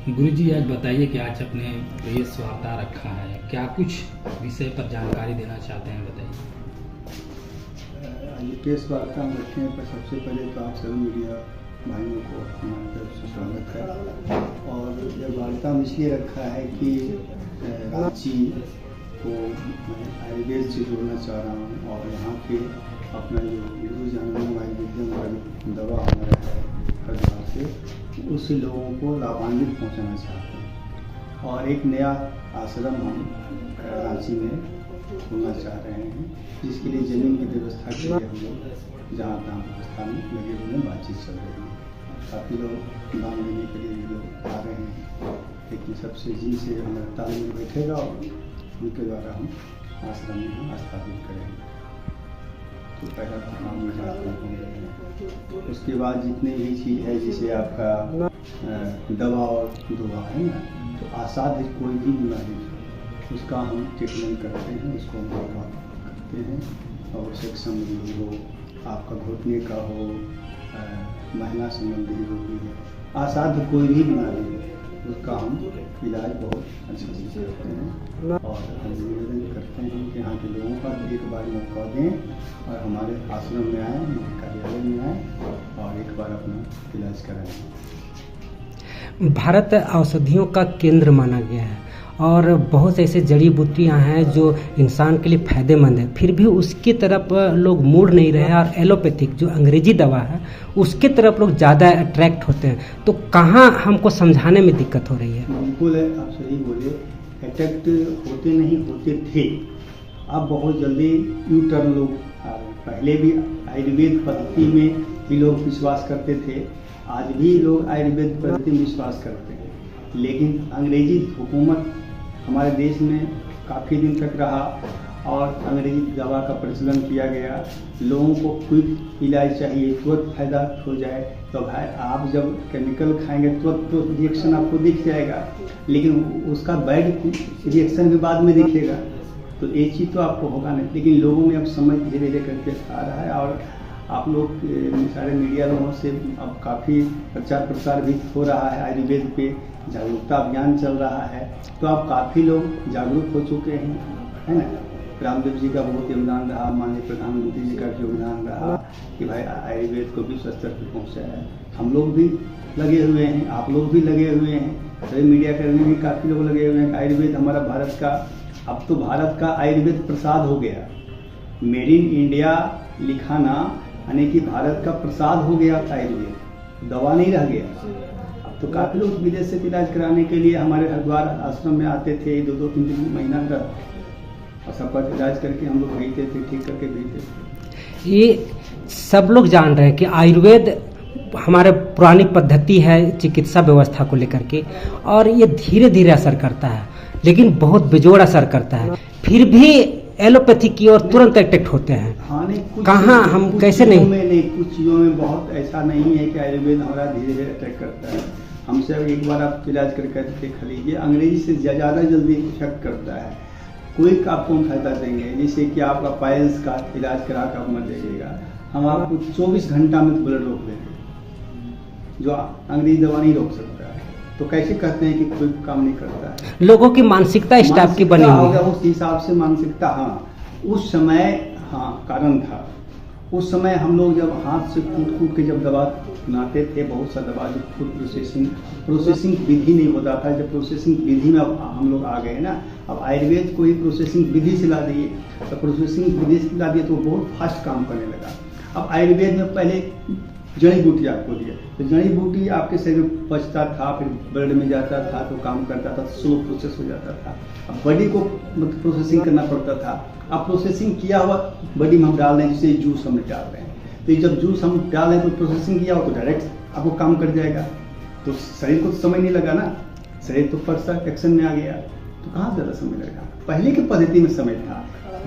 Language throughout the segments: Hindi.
गुरुजी आज बताइए कि आज अपने प्रेस वार्ता रखा है, क्या कुछ विषय पर जानकारी देना चाहते हैं, बताइए। प्रेस वार्ता में रखने पर सबसे पहले तो आप सभी मीडिया भाइयों को हमारी तरफ से स्वागत है। और यह वार्ता में इसलिए रखा है कि रांची को मैं आयुर्वेद से जोड़ना चाह रहा हूँ और यहाँ के अपना जो गुरु जानवर आयुर्वेदियम का दवा हमारा है हरिद्वार से, उस लोगों को लाभान्वित पहुँचाना चाहते हैं। और एक नया आश्रम हम रांची में खोलना चाह रहे हैं, जिसके लिए ज़मीन की व्यवस्था के लिए हम लोग जहाँ तहाँ व्यवस्था में लगे हुए हैं, बातचीत चल रही है। काफ़ी लोग दान देने के लिए लोग आ रहे हैं, लेकिन सबसे जिनसे हमारा तालमेल बैठेगा उनके द्वारा हम आश्रम में हम स्थापित करेंगे। तो पहला काम में बात करते हैं। उसके बाद जितने भी चीज़ है, जैसे आपका दवा और दुआ है ना, तो असाध्य कोई भी बीमारी उसका हम ट्रीटमेंट करते हैं, उसको हम करते हैं। आवश्यक संबंधी हो, आपका घुटने का हो, महिला संबंधी रोग है, असाध्य कोई भी बीमारी हो, उसका हम इलाज बहुत अच्छे से करते हैं। और हम निवेदन करते हैं कि यहाँ के लोगों का एक बार मौका दें और हमारे आश्रम में आएँ, हमारे कार्यालय में आएँ और एक बार अपना इलाज कराएँ। भारत औषधियों का केंद्र माना गया है और बहुत ऐसे जड़ी बूटियाँ हैं जो इंसान के लिए फ़ायदेमंद है, फिर भी उसकी तरफ लोग मुड़ नहीं रहे हैं और एलोपैथिक जो अंग्रेजी दवा है उसकी तरफ लोग ज़्यादा अट्रैक्ट होते हैं। तो कहाँ हमको समझाने में दिक्कत हो रही है? बिल्कुल है, आप सही बोले। अट्रैक्ट होते नहीं होते थे, अब बहुत जल्दी यू टर्न लोग आ रहे हैं। पहले भी आयुर्वेद पद्धति में भी लोग विश्वास करते थे, आज भी लोग आयुर्वेद पद्धति में विश्वास करते हैं, लेकिन अंग्रेजी हुकूमत हमारे देश में काफ़ी दिन तक रहा और अंग्रेजी दवा का प्रचलन किया गया। लोगों को क्विक इलाज चाहिए, तुरंत फायदा हो जाए। तो भाई आप जब केमिकल खाएंगे तुरंत तो रिएक्शन आपको दिख जाएगा, लेकिन उसका बैड रिएक्शन भी बाद में दिखेगा। तो ये चीज़ तो आपको होगा नहीं, लेकिन लोगों में अब समझ धीरे धीरे करके आ रहा है। और आप लोग सारे मीडिया लोगों से अब काफ़ी प्रचार प्रसार भी हो रहा है, आयुर्वेद पे जागरूकता अभियान चल रहा है, तो आप काफ़ी लोग जागरूक हो चुके हैं, है ना। रामदेव जी का बहुत योगदान रहा, माननीय प्रधानमंत्री जी का योगदान रहा कि भाई आयुर्वेद को विश्व स्तर पर पहुँचाया। हम लोग भी लगे हुए हैं, आप लोग भी लगे हुए हैं, सभी मीडिया कर्मी भी काफ़ी लोग लगे हुए हैं। आयुर्वेद हमारा भारत का, अब तो भारत का आयुर्वेद प्रसाद हो गया। मेड इन इंडिया लिखाना यानी कि भारत का प्रसाद हो गया आयुर्वेद, दवा नहीं रह गया। अब तो काफ़ी लोग विदेश से इलाज कराने के लिए हमारे हरिद्वार आश्रम में आते थे, 2-3 महीना तक, और सबका इलाज करके हम लोग भेजते थे, ठीक करके भेजते थे। ये सब लोग जान रहे हैं कि आयुर्वेद हमारे पुरानी पद्धति है चिकित्सा व्यवस्था को लेकर के, और ये धीरे धीरे असर करता है, लेकिन बहुत बेजोड़ असर करता है। फिर भी एलोपैथी की ओर तुरंत अट्रैक्ट होते हैं। हाँ, नहीं, कहाँ हम कैसे नहीं? कुछ चीज़ों में बहुत ऐसा नहीं है कि आयुर्वेद हमारा धीरे धीरे अटैक करता है। हमसे एक बार आप इलाज करके खा लीजिए, अंग्रेजी से ज़्यादा जल्दी इफेक्ट करता है। कोई आपको हम फायदा देंगे, जैसे कि आपका पाइल्स का इलाज करा कर आप मर जाइएगा, हम आपको 24 घंटा में ब्लड रोक देंगे, जो अंग्रेजी दवा नहीं रोक सकता है। तो कैसे कहते हैं कि कोई काम नहीं करता है? लोगों की मानसिकता इस टाइप की बनी हुई है, उस हिसाब से मानसिकता। हाँ, उस समय हाँ कारण था। उस समय हम लोग जब हाथ से कूट के जब दवा बनाते थे, बहुत सा दवा जो फूड प्रोसेसिंग विधि नहीं होता था, जब प्रोसेसिंग विधि में अब हम लोग आ गए ना, अब आयुर्वेद को ही प्रोसेसिंग विधि से ला दिए, तो प्रोसेसिंग विधि से ला दिए तो बहुत फास्ट काम करने लगा। अब आयुर्वेद में पहले जड़ी बूटी आपको दिया, तो जड़ी बूटी आपके शरीर में पचता था, फिर ब्लड में जाता था तो काम करता था, स्लो प्रोसेस हो जाता था। अब बॉडी को प्रोसेसिंग करना पड़ता था। अब प्रोसेसिंग किया हुआ बॉडी में हम डाल रहे हैं, जिससे जूस हम डाल रहे हैं, तो जब जूस हम डाल रहे हैं तो प्रोसेसिंग किया हो तो डायरेक्ट आपको काम कर जाएगा। तो शरीर को तो समय नहीं लगा ना, शरीर तो फर्स्ट एक्शन में आ गया, तो कहाँ ज़्यादा समय लगा। पहले की पद्धति में समय था,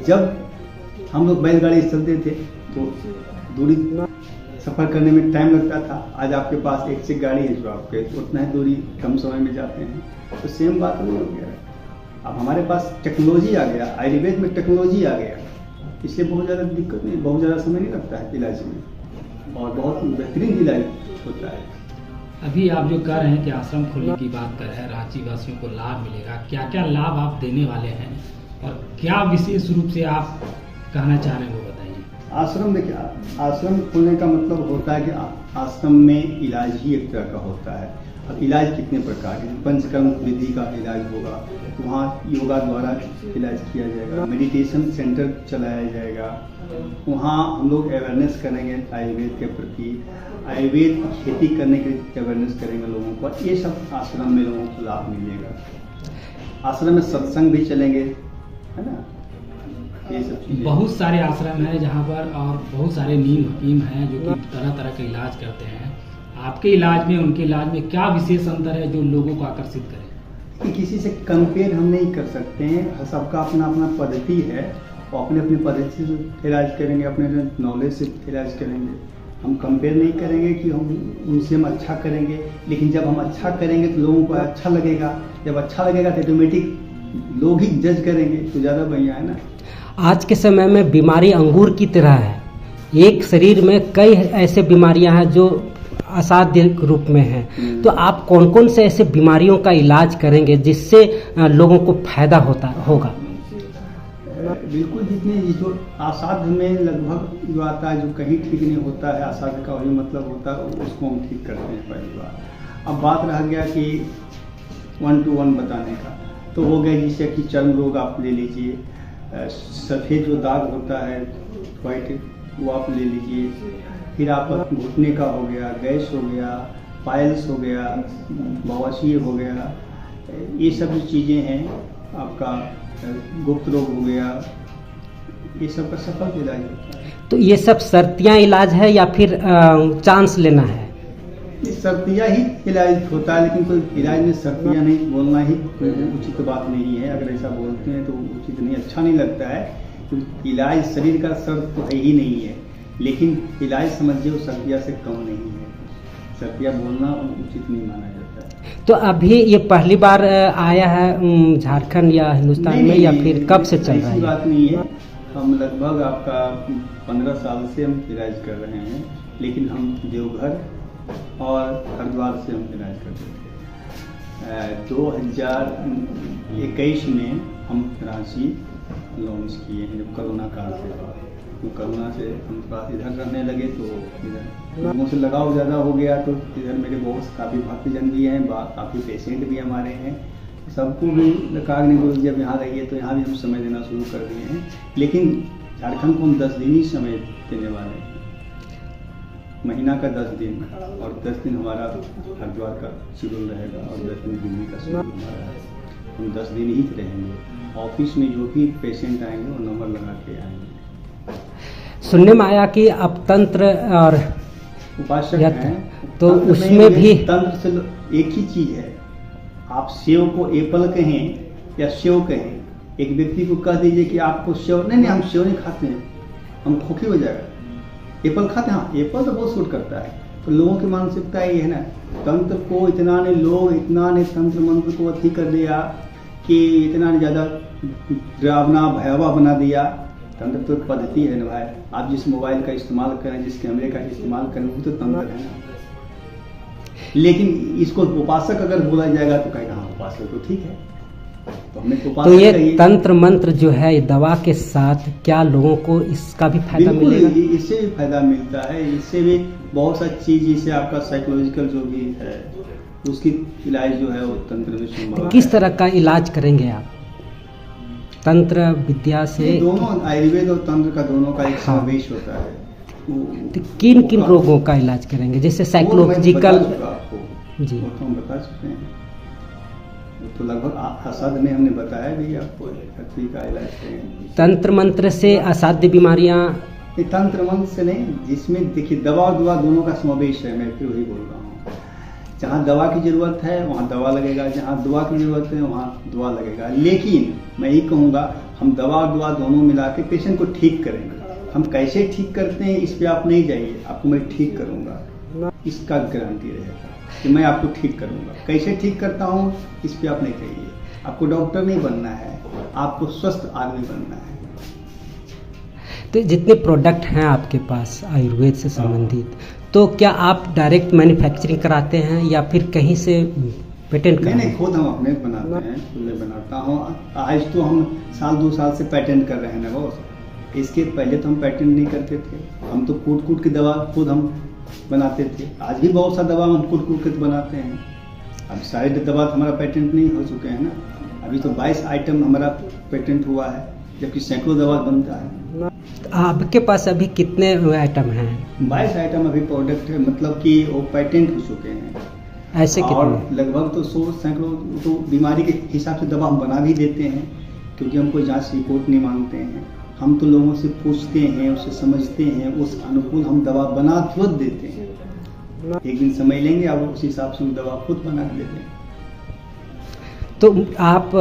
जब हम लोग बैलगाड़ी से चलते थे तो दूरी सफ़र करने में टाइम लगता था। आज आपके पास एक से गाड़ी है जो आपके उतना ही दूरी कम समय में जाते हैं, तो सेम बात नहीं हो गया है। अब हमारे पास टेक्नोलॉजी आ गया, आयुर्वेद में टेक्नोलॉजी आ गया, इसलिए बहुत ज़्यादा दिक्कत नहीं, बहुत ज़्यादा समय नहीं लगता है इलाज में, और बहुत बेहतरीन इलाज होता है। अभी आप जो कह रहे हैं कि आश्रम खोलने की बात कर रहे हैं, रांची वासियों को लाभ मिलेगा, क्या क्या लाभ आप देने वाले हैं और क्या विशेष रूप से आप कहना चाह रहे हैं वो बताइए। आश्रम देखिए, आश्रम खोलने का मतलब होता है कि आश्रम में इलाज ही एक तरह का होता है। अब इलाज कितने प्रकार के, पंचकर्म विधि का इलाज होगा, वहाँ योगा द्वारा इलाज किया जाएगा, मेडिटेशन सेंटर चलाया जाएगा, वहाँ हम लोग अवेयरनेस करेंगे आयुर्वेद के प्रति, आयुर्वेद की खेती करने के लिए अवेयरनेस करेंगे लोगों को। ये सब आश्रम में लोगों को लाभ मिलेगा। आश्रम में सत्संग भी चलेंगे, है ना, ये सब चीजें। बहुत सारे आश्रम हैं जहाँ पर और बहुत सारे नीम हकीम हैं जो कि तरह तरह के इलाज करते हैं। आपके इलाज में उनके इलाज में क्या विशेष अंतर है जो लोगों को आकर्षित करे? कि किसी से कंपेयर हम नहीं कर सकते हैं, सबका अपना अपना पद्धति है और अपने अपने पद्धति से इलाज करेंगे, अपने नॉलेज से इलाज करेंगे। हम कंपेयर नहीं करेंगे कि हम उनसे हम अच्छा करेंगे, लेकिन जब हम अच्छा करेंगे तो लोगों को अच्छा लगेगा। जब अच्छा लगेगा तो ऑटोमेटिक लोग ही जज करेंगे, तो ज़्यादा बढ़िया है ना। आज के समय में बीमारी अंगूर की तरह है, एक शरीर में कई ऐसे बीमारियां हैं जो असाध्य रूप में हैं। तो आप कौन कौन से ऐसे बीमारियों का इलाज करेंगे जिससे लोगों को फायदा होगा? बिल्कुल, जितने जो असाध्य में लगभग जो आता है, जो कहीं ठीक नहीं होता है, असाध्य का वही मतलब होता है, उसको हम ठीक करते हैं पहली बार। अब बात रह गया कि 1 to 1 बताने का, तो हो गया जैसे कि चर्म रोग आप ले लीजिए, सफ़ेद जो दाग होता है वाइट, वो आप ले लीजिए। फिर आप घुटने का हो गया, गैस हो गया, पाइल्स हो गया, बवासीर हो गया, ये सब जो चीज़ें हैं, आपका गुप्त रोग हो गया, ये सब का सफल इलाज होता है। तो ये सब शर्तियाँ इलाज है या फिर चांस लेना है? ये शर्तियाँ ही इलाज होता है, लेकिन कोई इलाज में शर्तियाँ नहीं बोलना ही उचित बात नहीं है। अगर ऐसा बोलते हैं तो उचित नहीं, अच्छा नहीं लगता है। तो इलाज शरीर का शर्त तो है ही नहीं है, लेकिन इलाज समझिए वो शर्तियाँ से कम नहीं है। शर्तियाँ बोलना उचित नहीं माना जाता है। तो अभी ये पहली बार आया है झारखंड या हिंदुस्तान में, या फिर कब से चल रहा है? ऐसी बात नहीं है, हम लगभग आपका 15 साल से हम इलाज कर रहे हैं, लेकिन हम देवघर और हरिद्वार से हम इलाज करते थे। 2021 में हम रांची लॉन्च किए हैं, जब कोरोना काल से। तो कोरोना से हम थोड़ा इधर रहने लगे, तो इधर लोगों से लगाव ज़्यादा हो गया, तो इधर मेरे बहुत काफ़ी भक्तजन भी हैं, काफ़ी पेशेंट भी हमारे हैं। सबको भी कहा नहीं बोल, जब यहाँ रहिए तो यहाँ भी हम समय देना शुरू कर दिए हैं। लेकिन झारखंड को हम 10 दिन ही समय देने वाले हैं, महीना का 10 दिन, और 10 दिन हमारा हरिद्वार का शेड्यूल रहेगा और 10 दिन दिल्ली का शेड्यूल हमारा है। हम 10 दिन ही रहेंगे। ऑफिस में जो भी पेशेंट आएंगे वो नंबर लगा के आएंगे। सुनने में आया कि आप तंत्र और उपासक हैं, तो उसमें भी तंत्र से एक ही चीज है। आप सेव को एप्पल कहें या सेव कहें, एक व्यक्ति को कह दीजिए कि आपको सेव, नहीं हम सेव नहीं खाते हैं, हम खोखी हो जाएगा। एप्पल खाते हैं, हाँ एप्पल तो बहुत सूट करता है। तो लोगों की मानसिकता ये है ना, तंत्र को इतना ने तंत्र मंत्र को अति कर दिया कि इतना ज़्यादा डरावना भयावह बना दिया। तंत्र तो एक पद्धति है ना भाई। आप जिस मोबाइल का इस्तेमाल करें, जिस कैमरे का इस्तेमाल करें, वो तो तंत्र है ना। लेकिन इसको उपासक अगर बोला जाएगा तो कहेगा हाँ उपासक तो ठीक है। तो हमने तो ये तंत्र मंत्र जो है दवा के साथ क्या लोगों को इसका भी फायदा मिलेगा? इससे भी फायदा मिलता है। इससे भी बहुत सारी चीज, जैसे आपका साइकोलॉजिकल जो भी है उसकी इलाज जो है वो तंत्र में संभव है। किस तरह का इलाज करेंगे आप तंत्र विद्या से? दोनों आयुर्वेद और तंत्र का दोनों का एक समावेश होता है। तो किन किन रोगों का इलाज करेंगे, जैसे साइकोलॉजिकल? जी वो तो हम बता चुके हैं, तो लगभग असाध्य में हमने बताया भी आपको का इलाज करेंगे। तंत्र मंत्र से असाध्य बीमारियां? तंत्र मंत्र से नहीं, जिसमें देखिए दवा और दुआ दोनों का समावेश है। मैं फिर वही बोल रहा हूँ, जहाँ दवा की जरूरत है वहाँ दवा लगेगा, जहाँ दुआ की जरूरत है वहाँ दुआ लगेगा। लेकिन मैं यही कहूँगा, हम दवा और दुआ दोनों मिला के पेशेंट को ठीक करेंगे। हम कैसे ठीक करते हैं इस पे आप नहीं जाइए, आपको मैं ठीक करूँगा, इसका गारंटी रहेगा कि मैं आपको ठीक करूँगा। कैसे ठीक करता हूँ इस पे आप नहीं जाइए। आपको डॉक्टर नहीं बनना है, आपको स्वस्थ आदमी बनना है। तो जितने प्रोडक्ट हैं आपके पास आयुर्वेद से संबंधित, तो क्या आप डायरेक्ट मैन्युफैक्चरिंग कराते हैं या फिर कहीं से पेटेंट नहीं कराते नहीं, खुद हम अपने बनाते हैं, खुद मैं बनाता हूँ। आज तो हम 1-2 साल से पेटेंट कर रहे हैं ना बॉस। इसके पहले तो हम पेटेंट नहीं करते थे, हम तो कूट की दवा खुद हम बनाते थे। आज भी बहुत सा दवा हम कूट के बनाते हैं। अब सारी दवा तो हमारा पेटेंट नहीं हो चुके हैं ना। अभी तो 22 आइटम हमारा पेटेंट हुआ है, जबकि सैकड़ों दवा बनता है। तो आपके पास अभी कितने आइटम हैं? 22 आइटम अभी प्रोडक्ट है, मतलब कि वो पेटेंट हो चुके हैं। ऐसे और कितने? लगभग तो 100 सैकड़ों तो बीमारी के हिसाब से दवा हम बना भी देते हैं, क्योंकि हम कोई जांच रिपोर्ट नहीं मांगते हैं। हम तो लोगों से पूछते हैं, उससे समझते हैं, उस अनुकूल हम दवा बना तुरंत देते हैं। एक दिन समय लेंगे और उस हिसाब से हम दवा खुद बना के देते हैं। तो आप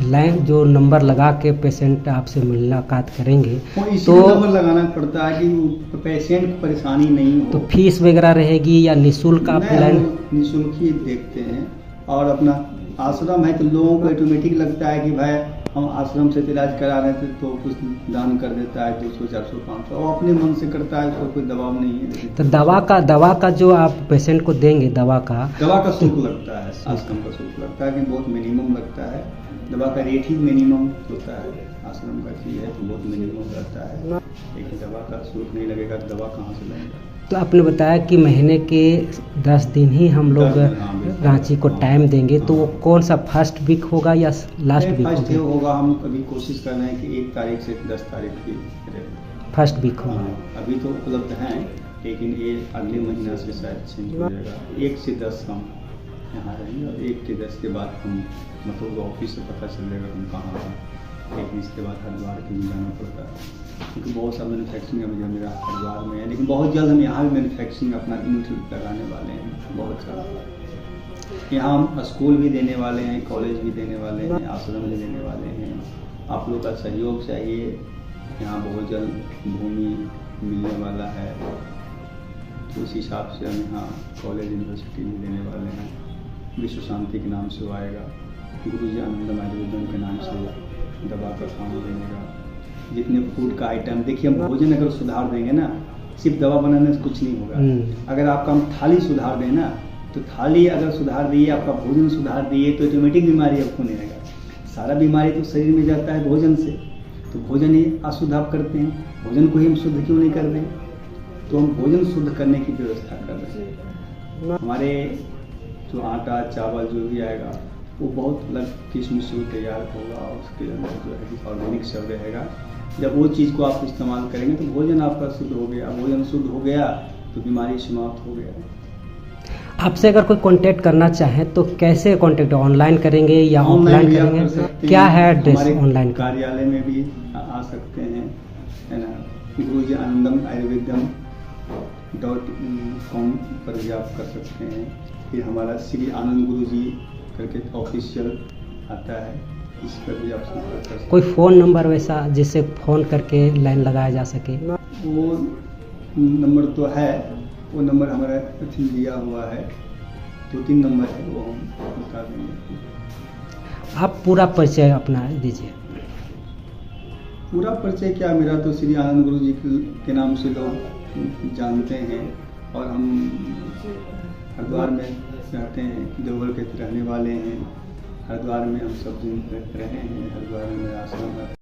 लाइन जो नंबर लगा के पेशेंट आपसे मुलाकात करेंगे वो इसी तो नंबर लगाना पड़ता है कि पेशेंट को परेशानी नहीं हो। तो फीस वगैरह रहेगी या निःशुल्क आप लाइन? निःशुल्क ही देखते हैं। और अपना आश्रम है तो लोगों को ऑटोमेटिक लगता है कि भाई हम आश्रम से इलाज करा रहे थे तो कुछ दान कर देता है 200, 400, 500, और अपने मन से करता है, कोई दबाव नहीं है। तो दवा का जो आप पेशेंट को देंगे दवा का शुल्क लगता है, आश्रम का शुल्क लगता है कि बहुत मिनिमम लगता है। दवा का रेट ही मिनिमम होता है, आश्रम का चीज़ है तो बहुत मिनिमम रहता है। लेकिन दवा का शुल्क नहीं लगेगा तो दवा कहाँ से लगेगा। तो आपने बताया कि महीने के 10 दिन ही हम लोग रांची को टाइम देंगे, तो वो कौन सा फर्स्ट वीक होगा या लास्ट वीक फर्स्ट होगा? होगा। हम अभी कोशिश कर रहे हैं कि 1 तारीख से 10 तारीख की फर्स्ट वीक होगा। अभी तो उपलब्ध हैं, लेकिन ये अगले महीना से शायद चेंज हो जाएगा। 1 से 10 हम यहाँ रहेंगे और 1 से 10 के बाद हम मतलब ऑफिस से पता चल जाएगा हम कहाँ हैं। लेकिन इसके बाद हरिद्वार के भी जाना पड़ता है, क्योंकि बहुत सा मैन्युफैक्चरिंग अभी मेरा हरिद्वार में है। लेकिन बहुत जल्द हम यहाँ भी मैन्युफैक्चरिंग अपना यूनिट लगाने वाले हैं। बहुत सारा यहाँ हम स्कूल भी देने वाले हैं, कॉलेज भी देने वाले हैं, आश्रम भी देने वाले हैं। आप लोग का सहयोग चाहिए। यहाँ बहुत जल्द भूमि मिलने वाला है, तो उस हिसाब से हम यहाँ कॉलेज यूनिवर्सिटी भी देने वाले हैं। विश्व शांति के नाम से वो आएगा, गुरुजी आनंदम आयुर्वेदम के नाम से दवा का काम देगा। जितने फूड का आइटम, देखिए हम भोजन अगर सुधार देंगे ना, सिर्फ दवा बनाने से कुछ नहीं होगा। अगर आपका हम थाली सुधार दें ना, तो थाली अगर सुधार दिए, आपका भोजन सुधार दिए, तो ऑटोमेटिक बीमारी आपको नहीं रहेगा। सारा बीमारी तो शरीर में जाता है भोजन से, तो भोजन ही अशुद्ध आप करते हैं। भोजन को ही हम शुद्ध क्यों नहीं कर दें? तो हम भोजन शुद्ध करने की व्यवस्था कर रहे हैं। हमारे जो आटा चावल जो भी आएगा वो बहुत अलग किस्म से तैयार होगा, और उसके अंदर जो है ऑर्गेनिक सब रहेगा। जब वो चीज़ को आप इस्तेमाल करेंगे तो भोजन आपका शुद्ध हो गया। भोजन शुद्ध हो गया तो बीमारी समाप्त हो गया। आपसे अगर कोई कांटेक्ट करना चाहे तो कैसे कांटेक्ट, ऑनलाइन करेंगे या ऑफलाइन करेंगे? क्या है एड्रेस ऑनलाइन? कार्यालय में भी आ सकते हैं, है ना। गुरुजी आनंदम आयुर्वेदम .com पर भी आप कर सकते हैं। फिर हमारा श्री आनंद गुरुजी करके ऑफिशियल आता है, इस पर भी आप संपर्क कर सकते हैं। कोई फ़ोन नंबर वैसा जिससे फ़ोन करके लाइन लगाया जा सके? वो नंबर तो है, वो नंबर हमारा दिया हुआ है, 2-3 नंबर है, वो हम बता देंगे। आप पूरा परिचय अपना दीजिए। पूरा परिचय क्या, मेरा तो श्री आनंद गुरु जी के नाम से लोग जानते हैं, और हम हरिद्वार में रहते हैं, देवघर के रहने वाले हैं। हरिद्वार में हम सब दिन रहे हैं, हरिद्वार में मेरा आश्रम है।